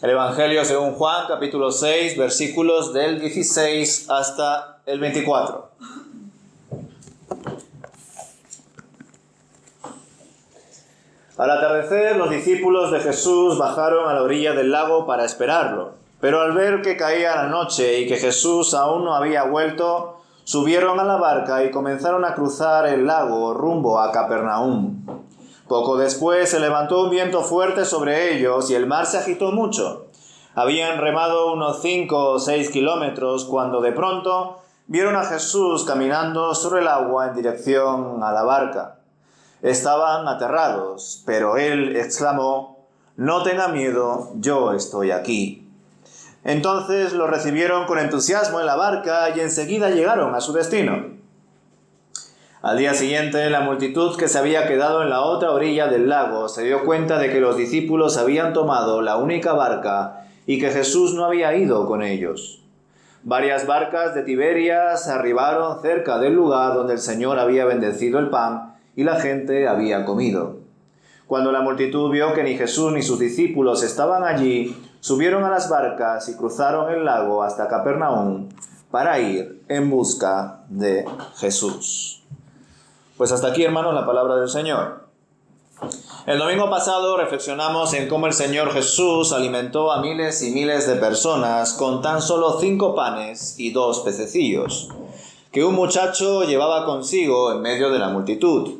El Evangelio según Juan, capítulo 6, versículos del 16 hasta el 24. Al atardecer, los discípulos de Jesús bajaron a la orilla del lago para esperarlo. Pero al ver que caía la noche y que Jesús aún no había vuelto, subieron a la barca y comenzaron a cruzar el lago rumbo a Capernaum. Poco después se levantó un viento fuerte sobre ellos y el mar se agitó mucho. Habían remado unos 5 o 6 kilómetros cuando de pronto vieron a Jesús caminando sobre el agua en dirección a la barca. Estaban aterrados, pero él exclamó: «No tenga miedo, yo estoy aquí». Entonces lo recibieron con entusiasmo en la barca y enseguida llegaron a su destino. Al día siguiente, la multitud que se había quedado en la otra orilla del lago se dio cuenta de que los discípulos habían tomado la única barca y que Jesús no había ido con ellos. Varias barcas de Tiberias arribaron cerca del lugar donde el Señor había bendecido el pan y la gente había comido. Cuando la multitud vio que ni Jesús ni sus discípulos estaban allí, subieron a las barcas y cruzaron el lago hasta Capernaum para ir en busca de Jesús. Pues hasta aquí, hermanos, la palabra del Señor. El domingo pasado reflexionamos en cómo el Señor Jesús alimentó a miles y miles de personas con tan solo 5 panes y 2 pececillos, que un muchacho llevaba consigo en medio de la multitud.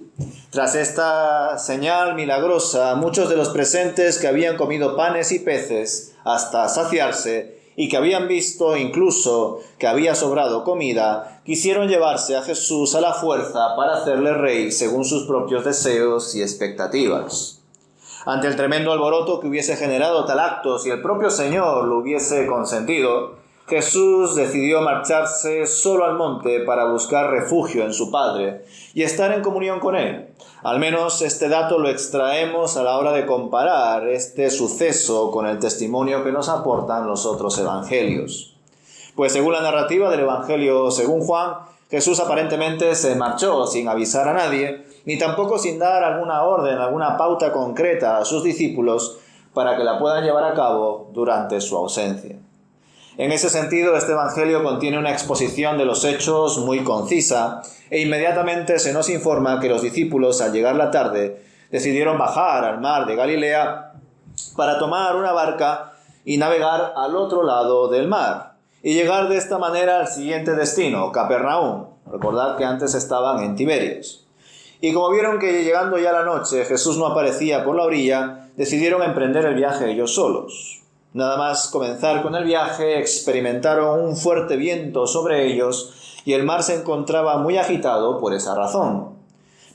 Tras esta señal milagrosa, muchos de los presentes que habían comido panes y peces hasta saciarse y que habían visto incluso que había sobrado comida, quisieron llevarse a Jesús a la fuerza para hacerle rey según sus propios deseos y expectativas. Ante el tremendo alboroto que hubiese generado tal acto, si el propio Señor lo hubiese consentido, Jesús decidió marcharse solo al monte para buscar refugio en su Padre y estar en comunión con Él. Al menos este dato lo extraemos a la hora de comparar este suceso con el testimonio que nos aportan los otros evangelios. Pues según la narrativa del Evangelio según Juan, Jesús aparentemente se marchó sin avisar a nadie, ni tampoco sin dar alguna orden, alguna pauta concreta a sus discípulos para que la puedan llevar a cabo durante su ausencia. En ese sentido, este Evangelio contiene una exposición de los hechos muy concisa e inmediatamente se nos informa que los discípulos, al llegar la tarde, decidieron bajar al mar de Galilea para tomar una barca y navegar al otro lado del mar y llegar de esta manera al siguiente destino, Capernaum. Recordad que antes estaban en Tiberias. Y como vieron que llegando ya la noche Jesús no aparecía por la orilla, decidieron emprender el viaje ellos solos. Nada más comenzar con el viaje, experimentaron un fuerte viento sobre ellos y el mar se encontraba muy agitado por esa razón.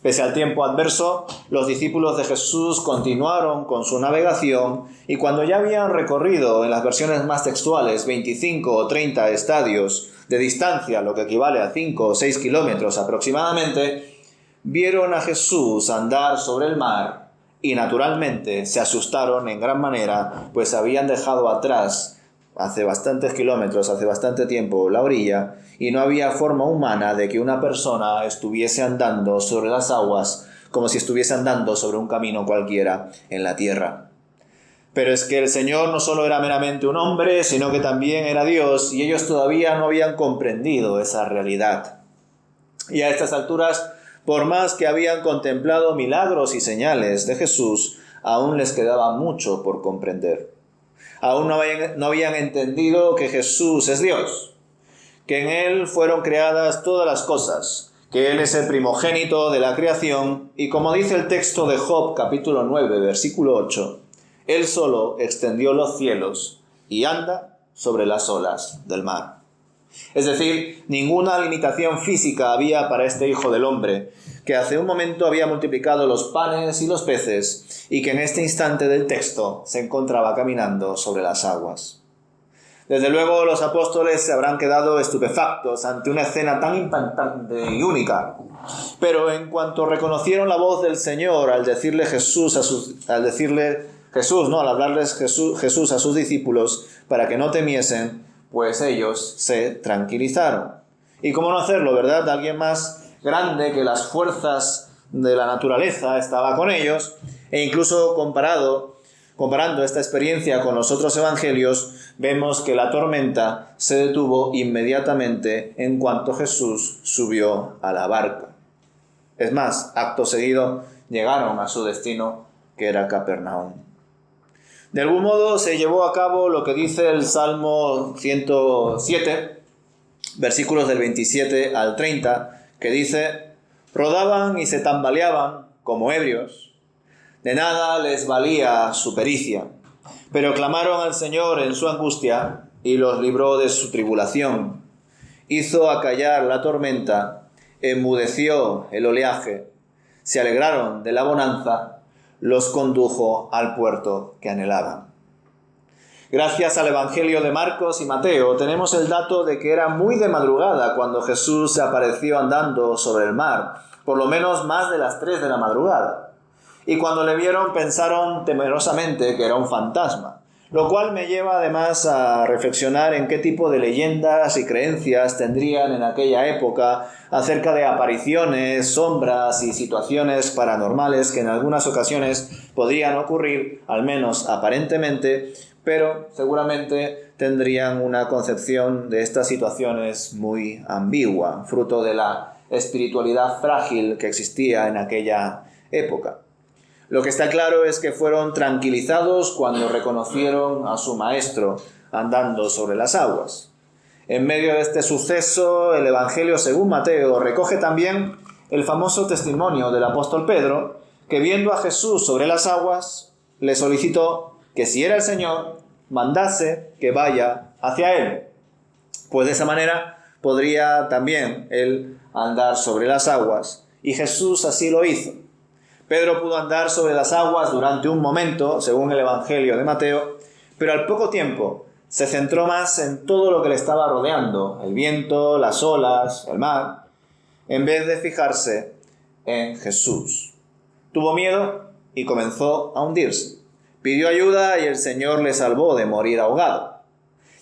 Pese al tiempo adverso, los discípulos de Jesús continuaron con su navegación y cuando ya habían recorrido, en las versiones más textuales, 25 o 30 estadios de distancia, lo que equivale a 5 o 6 kilómetros aproximadamente, vieron a Jesús andar sobre el mar. Y naturalmente se asustaron en gran manera, pues habían dejado atrás hace bastantes kilómetros, hace bastante tiempo, la orilla, y no había forma humana de que una persona estuviese andando sobre las aguas como si estuviese andando sobre un camino cualquiera en la tierra. Pero es que el Señor no solo era meramente un hombre, sino que también era Dios, y ellos todavía no habían comprendido esa realidad. Y a estas alturas, por más que habían contemplado milagros y señales de Jesús, aún les quedaba mucho por comprender. Aún no habían entendido que Jesús es Dios, que en Él fueron creadas todas las cosas, que Él es el primogénito de la creación, y como dice el texto de Job, capítulo 9, versículo 8, Él solo extendió los cielos y anda sobre las olas del mar. Es decir, ninguna limitación física había para este Hijo del Hombre, que hace un momento había multiplicado los panes y los peces, y que en este instante del texto se encontraba caminando sobre las aguas. Desde luego los apóstoles se habrán quedado estupefactos ante una escena tan impactante y única, pero en cuanto reconocieron la voz del Señor al hablarles Jesús a sus discípulos para que no temiesen, pues ellos se tranquilizaron. Y cómo no hacerlo, ¿verdad? Alguien más grande que las fuerzas de la naturaleza estaba con ellos, e incluso comparado Comparando esta experiencia con los otros evangelios, vemos que la tormenta se detuvo inmediatamente en cuanto Jesús subió a la barca. Es más, acto seguido llegaron a su destino, que era Capernaum. De algún modo se llevó a cabo lo que dice el Salmo 107, versículos del 27 al 30, que dice: rodaban y se tambaleaban como ebrios. De nada les valía su pericia, pero clamaron al Señor en su angustia y los libró de su tribulación. Hizo acallar la tormenta, enmudeció el oleaje, se alegraron de la bonanza, los condujo al puerto que anhelaban. Gracias al Evangelio de Marcos y Mateo tenemos el dato de que era muy de madrugada cuando Jesús se apareció andando sobre el mar, por lo menos más de las 3 de la madrugada. Y cuando le vieron pensaron temerosamente que era un fantasma, lo cual me lleva además a reflexionar en qué tipo de leyendas y creencias tendrían en aquella época acerca de apariciones, sombras y situaciones paranormales que en algunas ocasiones podrían ocurrir, al menos aparentemente, pero seguramente tendrían una concepción de estas situaciones muy ambigua, fruto de la espiritualidad frágil que existía en aquella época. Lo que está claro es que fueron tranquilizados cuando reconocieron a su maestro andando sobre las aguas. En medio de este suceso, el Evangelio según Mateo recoge también el famoso testimonio del apóstol Pedro, que viendo a Jesús sobre las aguas, le solicitó que si era el Señor, mandase que vaya hacia él, pues de esa manera podría también él andar sobre las aguas, y Jesús así lo hizo. Pedro pudo andar sobre las aguas durante un momento, según el Evangelio de Mateo, pero al poco tiempo se centró más en todo lo que le estaba rodeando, el viento, las olas, el mar, en vez de fijarse en Jesús. Tuvo miedo y comenzó a hundirse. Pidió ayuda y el Señor le salvó de morir ahogado.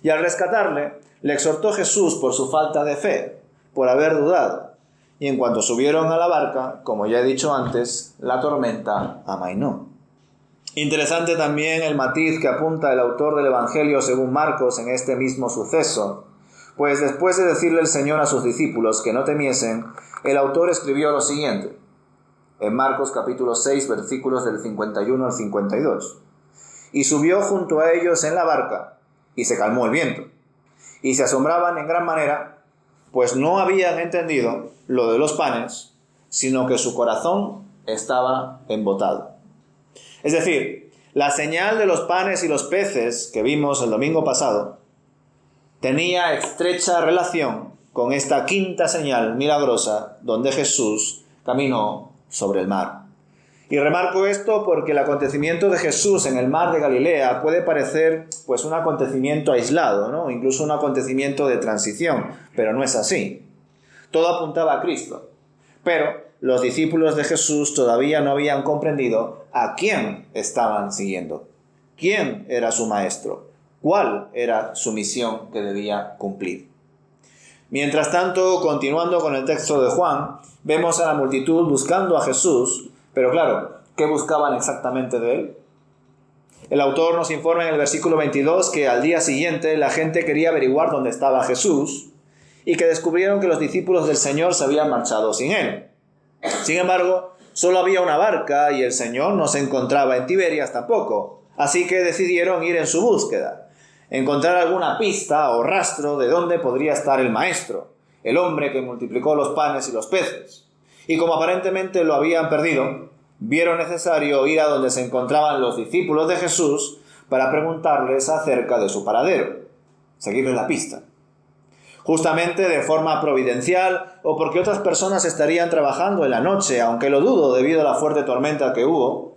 Y al rescatarle, le exhortó Jesús por su falta de fe, por haber dudado. Y en cuanto subieron a la barca, como ya he dicho antes, la tormenta amainó. Interesante también el matiz que apunta el autor del Evangelio según Marcos en este mismo suceso, pues después de decirle el Señor a sus discípulos que no temiesen, el autor escribió lo siguiente, en Marcos capítulo 6, versículos del 51 al 52. Y subió junto a ellos en la barca, y se calmó el viento. Y se asombraban en gran manera, pues no habían entendido lo de los panes, sino que su corazón estaba embotado. Es decir, la señal de los panes y los peces que vimos el domingo pasado tenía estrecha relación con esta quinta señal milagrosa donde Jesús caminó sobre el mar. Y remarco esto porque el acontecimiento de Jesús en el mar de Galilea puede parecer pues un acontecimiento aislado, ¿no? Incluso un acontecimiento de transición, pero no es así. Todo apuntaba a Cristo, pero los discípulos de Jesús todavía no habían comprendido a quién estaban siguiendo, quién era su maestro, cuál era su misión que debía cumplir. Mientras tanto, continuando con el texto de Juan, vemos a la multitud buscando a Jesús, pero claro, ¿qué buscaban exactamente de él? El autor nos informa en el versículo 22 que al día siguiente la gente quería averiguar dónde estaba Jesús y que descubrieron que los discípulos del Señor se habían marchado sin él. Sin embargo, solo había una barca y el Señor no se encontraba en Tiberias tampoco, así que decidieron ir en su búsqueda, encontrar alguna pista o rastro de dónde podría estar el Maestro, el hombre que multiplicó los panes y los peces. Y como aparentemente lo habían perdido, vieron necesario ir a donde se encontraban los discípulos de Jesús para preguntarles acerca de su paradero, seguirles la pista. Justamente de forma providencial o porque otras personas estarían trabajando en la noche, aunque lo dudo debido a la fuerte tormenta que hubo,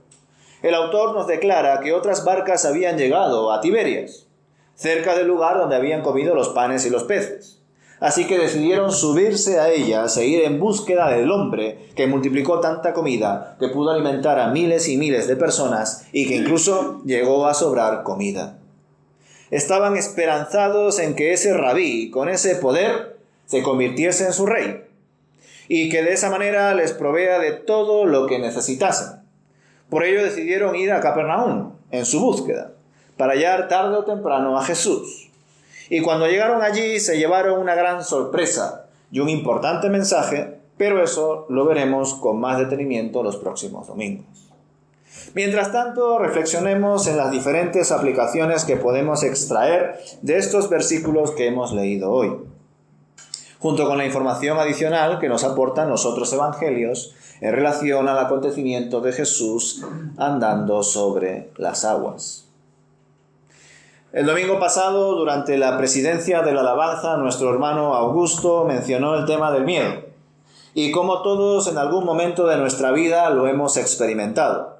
el autor nos declara que otras barcas habían llegado a Tiberias, cerca del lugar donde habían comido los panes y los peces. Así que decidieron subirse a ellas e ir en búsqueda del hombre que multiplicó tanta comida que pudo alimentar a miles y miles de personas y que incluso llegó a sobrar comida. Estaban esperanzados en que ese rabí, con ese poder, se convirtiese en su rey y que de esa manera les provea de todo lo que necesitasen. Por ello decidieron ir a Capernaum en su búsqueda, para hallar tarde o temprano a Jesús. Y cuando llegaron allí se llevaron una gran sorpresa y un importante mensaje, pero eso lo veremos con más detenimiento los próximos domingos. Mientras tanto, reflexionemos en las diferentes aplicaciones que podemos extraer de estos versículos que hemos leído hoy, junto con la información adicional que nos aportan los otros evangelios en relación al acontecimiento de Jesús andando sobre las aguas. El domingo pasado, durante la presidencia de la alabanza, nuestro hermano Augusto mencionó el tema del miedo, y como todos en algún momento de nuestra vida lo hemos experimentado.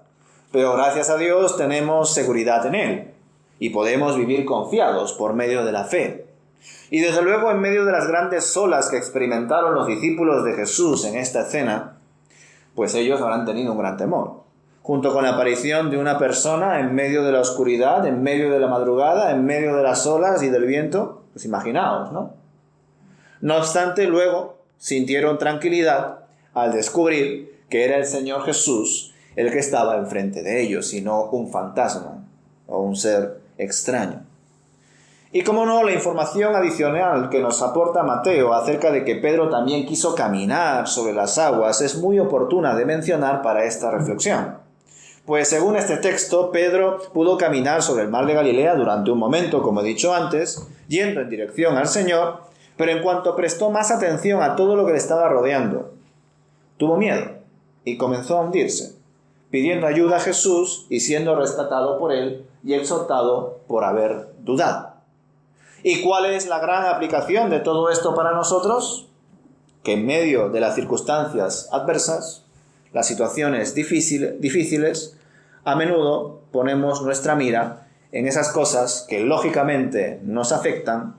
Pero gracias a Dios tenemos seguridad en Él, y podemos vivir confiados por medio de la fe. Y desde luego en medio de las grandes olas que experimentaron los discípulos de Jesús en esta escena, pues ellos habrán tenido un gran temor, junto con la aparición de una persona en medio de la oscuridad, en medio de la madrugada, en medio de las olas y del viento. Pues imaginaos, ¿no? No obstante, luego sintieron tranquilidad al descubrir que era el Señor Jesús el que estaba enfrente de ellos, y no un fantasma o un ser extraño. Y como no, la información adicional que nos aporta Mateo acerca de que Pedro también quiso caminar sobre las aguas es muy oportuna de mencionar para esta reflexión. Pues según este texto, Pedro pudo caminar sobre el mar de Galilea durante un momento, como he dicho antes, yendo en dirección al Señor, pero en cuanto prestó más atención a todo lo que le estaba rodeando, tuvo miedo y comenzó a hundirse, pidiendo ayuda a Jesús y siendo rescatado por él y exhortado por haber dudado. ¿Y cuál es la gran aplicación de todo esto para nosotros? Que en medio de las circunstancias adversas, las situaciones difíciles, a menudo ponemos nuestra mira en esas cosas que lógicamente nos afectan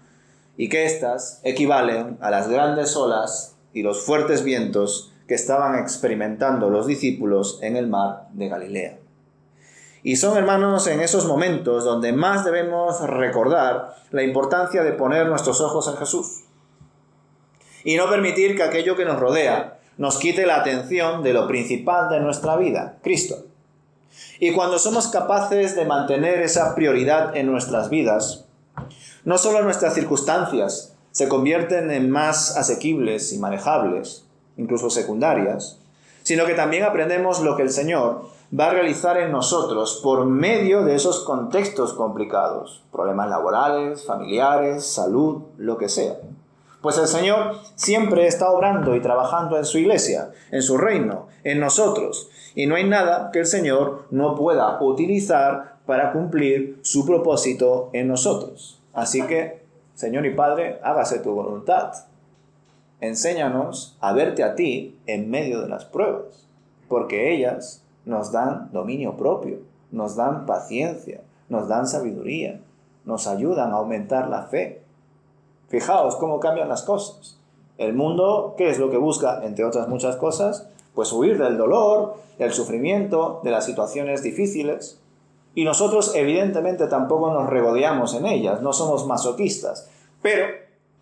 y que éstas equivalen a las grandes olas y los fuertes vientos que estaban experimentando los discípulos en el mar de Galilea. Y son, hermanos, en esos momentos donde más debemos recordar la importancia de poner nuestros ojos en Jesús y no permitir que aquello que nos rodea nos quite la atención de lo principal de nuestra vida, Cristo. Y cuando somos capaces de mantener esa prioridad en nuestras vidas, no solo nuestras circunstancias se convierten en más asequibles y manejables, incluso secundarias, sino que también aprendemos lo que el Señor va a realizar en nosotros por medio de esos contextos complicados, problemas laborales, familiares, salud, lo que sea. Pues el Señor siempre está obrando y trabajando en su iglesia, en su reino, en nosotros. Y no hay nada que el Señor no pueda utilizar para cumplir su propósito en nosotros. Así que, Señor y Padre, hágase tu voluntad. Enséñanos a verte a ti en medio de las pruebas, porque ellas nos dan dominio propio, nos dan paciencia, nos dan sabiduría, nos ayudan a aumentar la fe. Fijaos cómo cambian las cosas. El mundo, ¿qué es lo que busca? Entre otras muchas cosas, pues huir del dolor, del sufrimiento, de las situaciones difíciles. Y nosotros evidentemente tampoco nos regodeamos en ellas, no somos masoquistas. Pero,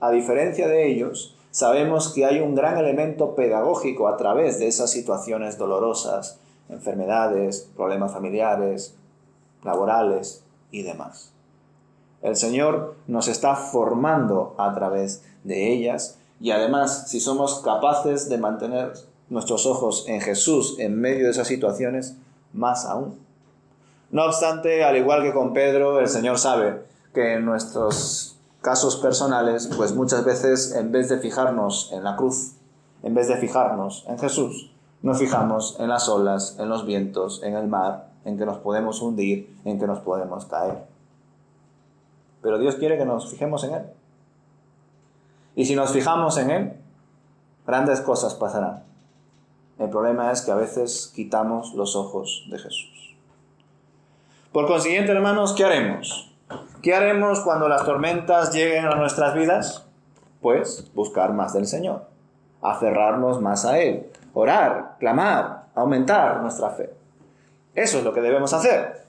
a diferencia de ellos, sabemos que hay un gran elemento pedagógico a través de esas situaciones dolorosas, enfermedades, problemas familiares, laborales y demás. El Señor nos está formando a través de ellas y además, si somos capaces de mantener nuestros ojos en Jesús en medio de esas situaciones, más aún. No obstante, al igual que con Pedro, el Señor sabe que en nuestros casos personales, pues muchas veces en vez de fijarnos en la cruz, en vez de fijarnos en Jesús, nos fijamos en las olas, en los vientos, en el mar, en que nos podemos hundir, en que nos podemos caer. Pero Dios quiere que nos fijemos en Él. Y si nos fijamos en Él, grandes cosas pasarán. El problema es que a veces quitamos los ojos de Jesús. Por consiguiente, hermanos, ¿qué haremos? ¿Qué haremos cuando las tormentas lleguen a nuestras vidas? Pues buscar más del Señor, aferrarnos más a Él, orar, clamar, aumentar nuestra fe. Eso es lo que debemos hacer.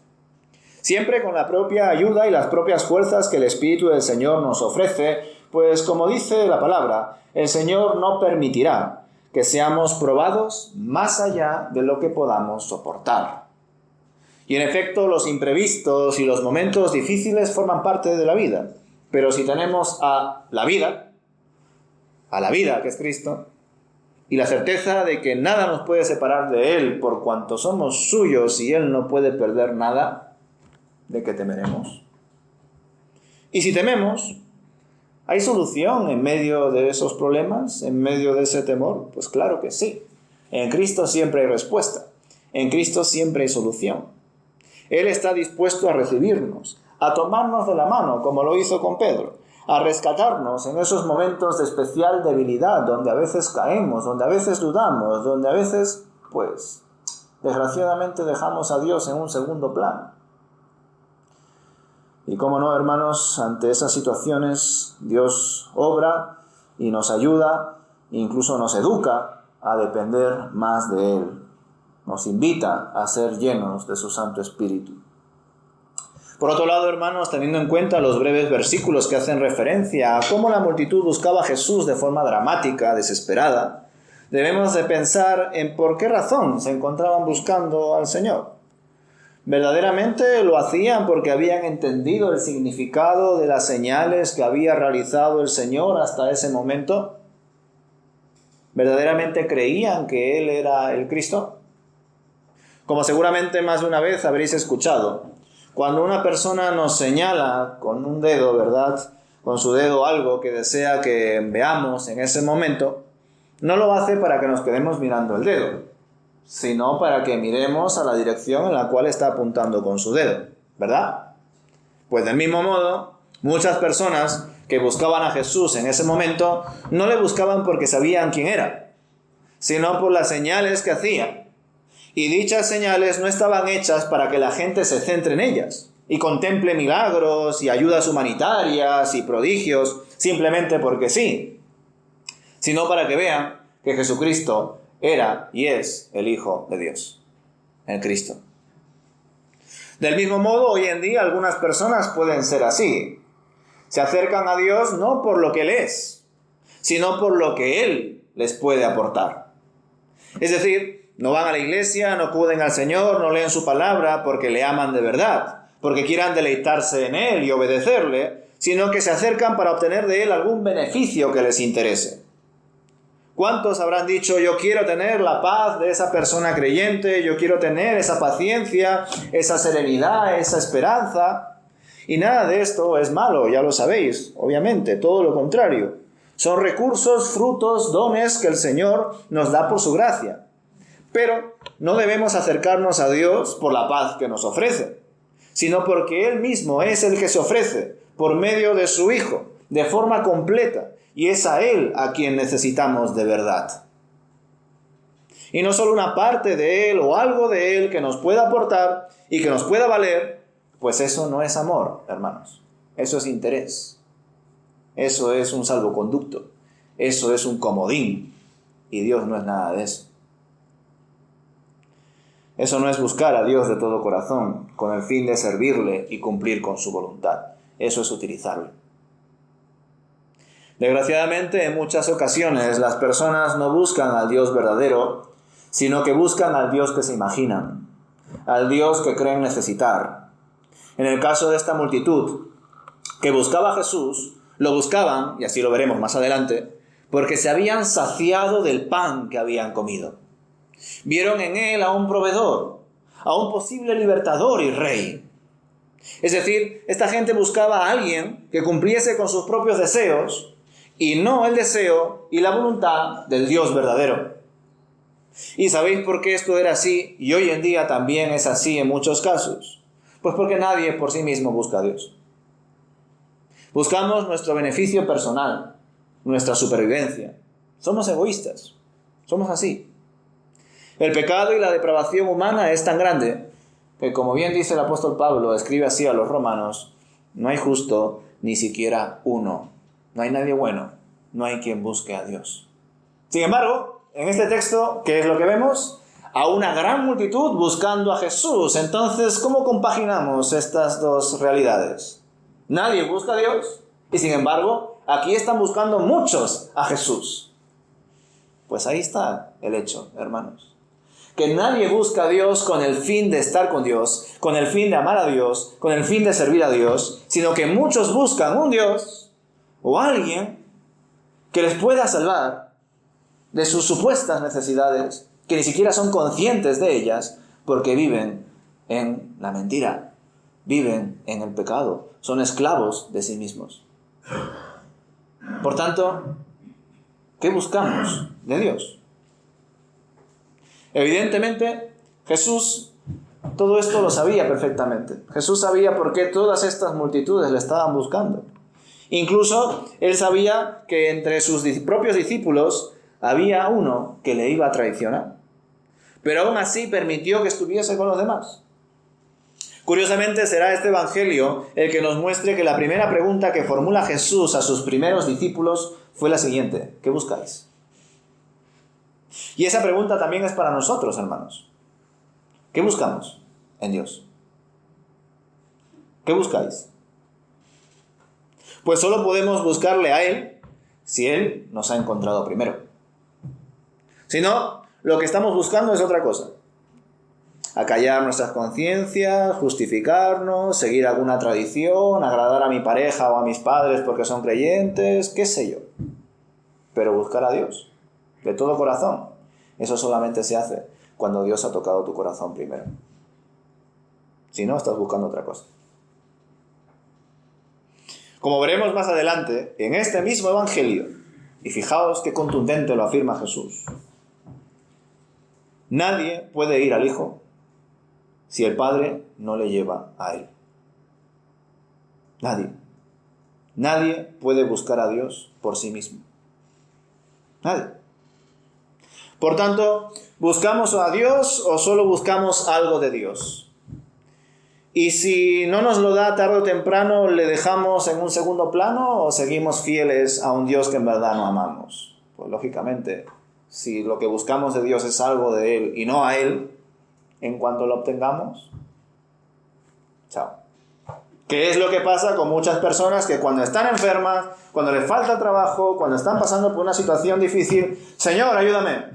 Siempre con la propia ayuda y las propias fuerzas que el Espíritu del Señor nos ofrece, pues como dice la palabra, el Señor no permitirá que seamos probados más allá de lo que podamos soportar. Y en efecto, los imprevistos y los momentos difíciles forman parte de la vida. Pero si tenemos a la vida que es Cristo, y la certeza de que nada nos puede separar de Él por cuanto somos suyos y Él no puede perder nada, ¿de qué temeremos? Y si tememos, ¿hay solución en medio de esos problemas, en medio de ese temor? Pues claro que sí. En Cristo siempre hay respuesta. En Cristo siempre hay solución. Él está dispuesto a recibirnos, a tomarnos de la mano, como lo hizo con Pedro, a rescatarnos en esos momentos de especial debilidad, donde a veces caemos, donde a veces dudamos, donde a veces, pues, desgraciadamente dejamos a Dios en un segundo plano. Y cómo no, hermanos, ante esas situaciones Dios obra y nos ayuda, incluso nos educa a depender más de Él. Nos invita a ser llenos de su Santo Espíritu. Por otro lado, hermanos, teniendo en cuenta los breves versículos que hacen referencia a cómo la multitud buscaba a Jesús de forma dramática, desesperada, debemos de pensar en por qué razón se encontraban buscando al Señor. ¿Verdaderamente lo hacían porque habían entendido el significado de las señales que había realizado el Señor hasta ese momento? ¿Verdaderamente creían que Él era el Cristo? Como seguramente más de una vez habréis escuchado, cuando una persona nos señala con un dedo, ¿verdad?, con su dedo algo que desea que veamos en ese momento, no lo hace para que nos quedemos mirando el dedo, sino para que miremos a la dirección en la cual está apuntando con su dedo, ¿verdad? Pues del mismo modo, muchas personas que buscaban a Jesús en ese momento no le buscaban porque sabían quién era, sino por las señales que hacía. Y dichas señales no estaban hechas para que la gente se centre en ellas y contemple milagros y ayudas humanitarias y prodigios simplemente porque sí, sino para que vean que Jesucristo era y es el Hijo de Dios, el Cristo. Del mismo modo, hoy en día algunas personas pueden ser así. Se acercan a Dios no por lo que Él es, sino por lo que Él les puede aportar. Es decir, no van a la iglesia, no acuden al Señor, no leen su palabra porque le aman de verdad, porque quieran deleitarse en Él y obedecerle, sino que se acercan para obtener de Él algún beneficio que les interese. ¿Cuántos habrán dicho, yo quiero tener la paz de esa persona creyente, yo quiero tener esa paciencia, esa serenidad, esa esperanza? Y nada de esto es malo, ya lo sabéis, obviamente, todo lo contrario. Son recursos, frutos, dones que el Señor nos da por su gracia. Pero no debemos acercarnos a Dios por la paz que nos ofrece, sino porque Él mismo es el que se ofrece por medio de su Hijo, de forma completa, y es a Él a quien necesitamos de verdad. Y no solo una parte de Él o algo de Él que nos pueda aportar y que nos pueda valer, pues eso no es amor, hermanos. Eso es interés. Eso es un salvoconducto. Eso es un comodín. Y Dios no es nada de eso. Eso no es buscar a Dios de todo corazón, con el fin de servirle y cumplir con su voluntad. Eso es utilizarle. Desgraciadamente, en muchas ocasiones, las personas no buscan al Dios verdadero, sino que buscan al Dios que se imaginan, al Dios que creen necesitar. En el caso de esta multitud que buscaba a Jesús, lo buscaban, y así lo veremos más adelante, porque se habían saciado del pan que habían comido. Vieron en Él a un proveedor, a un posible libertador y rey. Es decir, esta gente buscaba a alguien que cumpliese con sus propios deseos y no el deseo y la voluntad del Dios verdadero. ¿Y sabéis por qué esto era así y hoy en día también es así en muchos casos? Pues porque nadie por sí mismo busca a Dios. Buscamos nuestro beneficio personal, nuestra supervivencia. Somos egoístas, somos así. El pecado y la depravación humana es tan grande que, como bien dice el apóstol Pablo, escribe así a los romanos, no hay justo ni siquiera uno. No hay nadie bueno, no hay quien busque a Dios. Sin embargo, en este texto, ¿qué es lo que vemos? A una gran multitud buscando a Jesús. Entonces, ¿cómo compaginamos estas dos realidades? Nadie busca a Dios y, sin embargo, aquí están buscando muchos a Jesús. Pues ahí está el hecho, hermanos. que nadie busca a Dios con el fin de estar con Dios, con el fin de amar a Dios, con el fin de servir a Dios, sino que muchos buscan un Dios o alguien que les pueda salvar de sus supuestas necesidades, que ni siquiera son conscientes de ellas, porque viven en la mentira, viven en el pecado, son esclavos de sí mismos. Por tanto, ¿qué buscamos de Dios? Evidentemente, Jesús todo esto lo sabía perfectamente. Jesús sabía por qué todas estas multitudes le estaban buscando. Incluso él sabía que entre sus propios discípulos había uno que le iba a traicionar. Pero aún así permitió que estuviese con los demás. Curiosamente será este evangelio el que nos muestre que la primera pregunta que formula Jesús a sus primeros discípulos fue la siguiente: ¿qué buscáis? Y esa pregunta también es para nosotros, hermanos. ¿Qué buscamos en Dios? ¿Qué buscáis? Pues solo podemos buscarle a Él si Él nos ha encontrado primero. Si no, lo que estamos buscando es otra cosa. Acallar nuestras conciencias, justificarnos, seguir alguna tradición, agradar a mi pareja o a mis padres porque son creyentes, qué sé yo. Pero buscar a Dios, de todo corazón, eso solamente se hace cuando Dios ha tocado tu corazón primero. Si no, estás buscando otra cosa. Como veremos más adelante, en este mismo evangelio, y fijaos qué contundente lo afirma Jesús, nadie puede ir al Hijo si el Padre no le lleva a Él. Nadie. Nadie puede buscar a Dios por sí mismo. Nadie. Por tanto, ¿buscamos a Dios o solo buscamos algo de Dios? Y si no nos lo da tarde o temprano, ¿le dejamos en un segundo plano o seguimos fieles a un Dios que en verdad no amamos? Pues lógicamente, si lo que buscamos de Dios es algo de Él y no a Él, en cuanto lo obtengamos, chao. ¿Qué es lo que pasa con muchas personas que cuando están enfermas, cuando les falta trabajo, cuando están pasando por una situación difícil, Señor, ayúdame?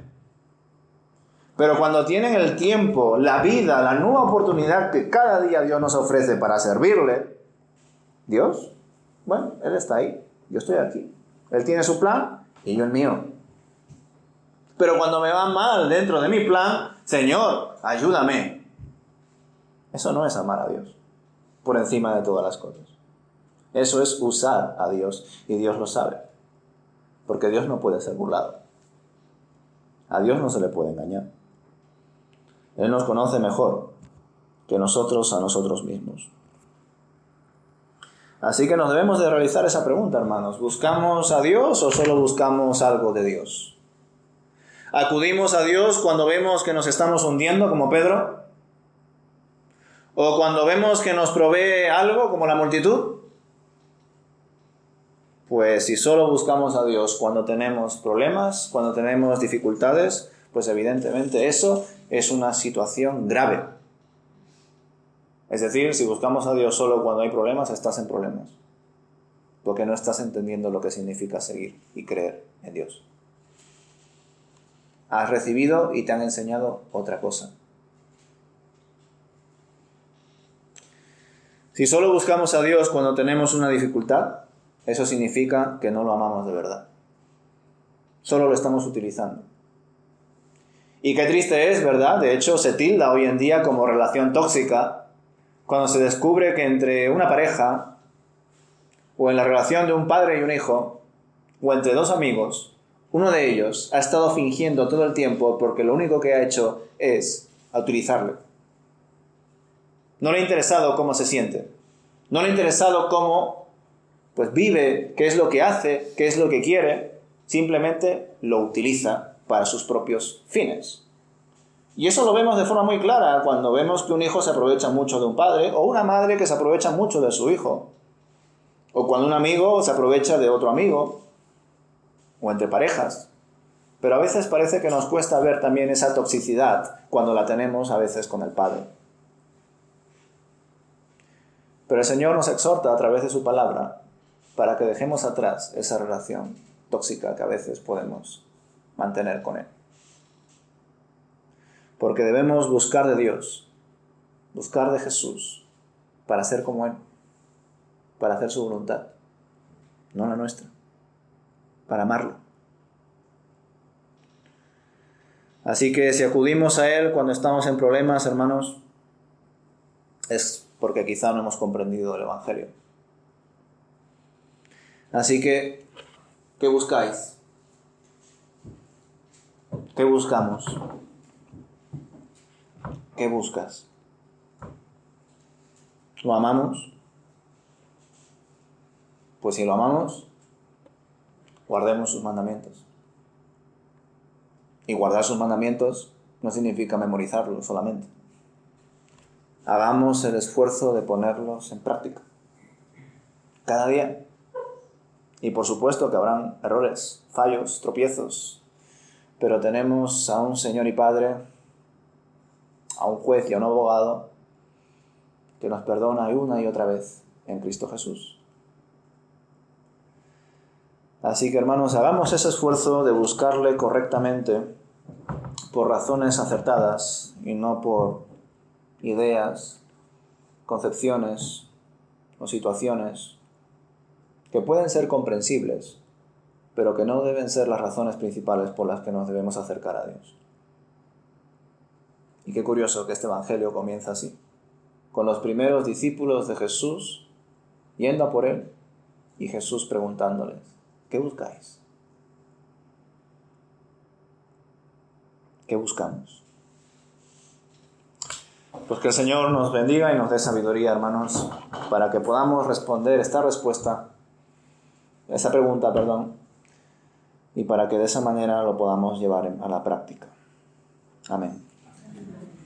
Pero cuando tienen el tiempo, la vida, la nueva oportunidad que cada día Dios nos ofrece para servirle, Dios, bueno, Él está ahí, yo estoy aquí. Él tiene su plan y yo el mío. Pero cuando me va mal dentro de mi plan, Señor, ayúdame. Eso no es amar a Dios por encima de todas las cosas. Eso es usar a Dios y Dios lo sabe. Porque Dios no puede ser burlado. A Dios no se le puede engañar. Él nos conoce mejor que nosotros a nosotros mismos. Así que nos debemos de realizar esa pregunta, hermanos. ¿Buscamos a Dios o solo buscamos algo de Dios? ¿Acudimos a Dios cuando vemos que nos estamos hundiendo, como Pedro? ¿O cuando vemos que nos provee algo, como la multitud? Pues si solo buscamos a Dios cuando tenemos problemas, cuando tenemos dificultades, pues evidentemente eso es una situación grave. Es decir, si buscamos a Dios solo cuando hay problemas, estás en problemas. Porque no estás entendiendo lo que significa seguir y creer en Dios. Has recibido y te han enseñado otra cosa. Si solo buscamos a Dios cuando tenemos una dificultad, eso significa que no lo amamos de verdad. Solo lo estamos utilizando. Y qué triste es, ¿verdad? De hecho, se tilda hoy en día como relación tóxica cuando se descubre que entre una pareja, o en la relación de un padre y un hijo, o entre dos amigos, uno de ellos ha estado fingiendo todo el tiempo porque lo único que ha hecho es utilizarle. No le ha interesado cómo se siente. No le ha interesado cómo pues vive, qué es lo que hace, qué es lo que quiere. Simplemente lo utiliza para sus propios fines. Y eso lo vemos de forma muy clara cuando vemos que un hijo se aprovecha mucho de un padre o una madre que se aprovecha mucho de su hijo. O cuando un amigo se aprovecha de otro amigo. O entre parejas. Pero a veces parece que nos cuesta ver también esa toxicidad cuando la tenemos a veces con el padre. Pero el Señor nos exhorta a través de su palabra para que dejemos atrás esa relación tóxica que a veces podemos mantener con Él. Porque debemos buscar de Dios, buscar de Jesús, para ser como Él, para hacer su voluntad, no la nuestra, para amarlo. Así que si acudimos a Él cuando estamos en problemas, hermanos, es porque quizá no hemos comprendido el Evangelio. Así que, ¿qué buscáis? ¿Qué buscamos? ¿Qué buscas? ¿Lo amamos? Pues si lo amamos, guardemos sus mandamientos. Y guardar sus mandamientos no significa memorizarlos solamente. Hagamos el esfuerzo de ponerlos en práctica. Cada día. Y por supuesto que habrán errores, fallos, tropiezos. Pero tenemos a un Señor y Padre, a un juez y a un abogado que nos perdona una y otra vez en Cristo Jesús. Así que, hermanos, hagamos ese esfuerzo de buscarle correctamente por razones acertadas y no por ideas, concepciones o situaciones que pueden ser comprensibles, pero que no deben ser las razones principales por las que nos debemos acercar a Dios. Y qué curioso que este Evangelio comienza así, con los primeros discípulos de Jesús yendo a por Él y Jesús preguntándoles: ¿qué buscáis? ¿Qué buscamos? Pues que el Señor nos bendiga y nos dé sabiduría, hermanos, para que podamos responder esta pregunta, y para que de esa manera lo podamos llevar a la práctica. Amén.